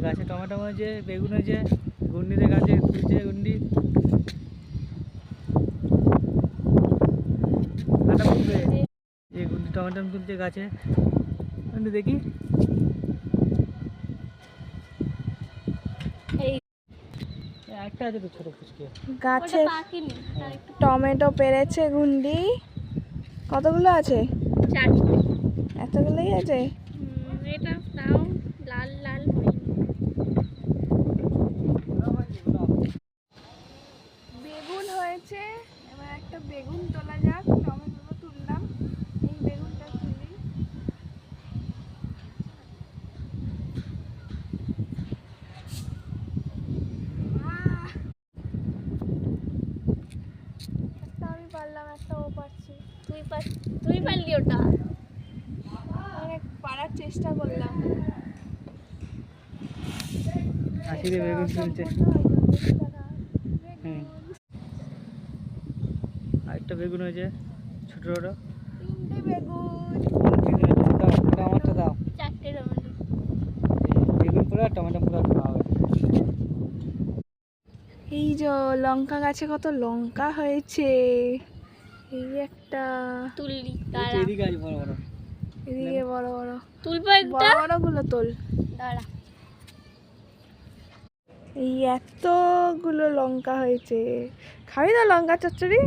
গাছে টমেটো হয়েছে, বেগুন হয়েছে, গুন্ডিতে গাছে তুলছে গুন্ডি। এই গুন্ডি টমেটো তুলছে গাছে, গুন্ডি দেখি। একটা আছে তো ছোট ফুচকে গাছে টমেটো পেরেছে গুন্ডি। কতগুলো আছে? চারটে। এতগুলোই আছে? এটা তাও লাল লাল বেগুন হয়েছে, এবার একটা বেগুন তোলা যাক। টমেটো তুললাম, এই বেগুনটা তুলি। একটা আমি পারলাম, একটা ও পারছি। তুই পারলি ওটা। অনেক পারার চেষ্টা করলাম। আশিরে বেগুন তুলছে। আরেকটা বেগুন হয়েছে ছোট ছোট। তিনটে বেগুন। আমারটা দাও। চারটে টমেটো। বেগুন পুরো টমেটো পুরো খাওয়া হবে। এই যে লঙ্কা গাছে কত লঙ্কা হয়েছে। এই একটা তুললি এদিকে আছে বড় বড়। এদিকে বড় বড়। তুলবো একটা। বড় বড় গুলো তোল। দাঁড়া। এই এতগুলো লঙ্কা হয়েছে। খাবি তো লঙ্কা চচ্চড়ি?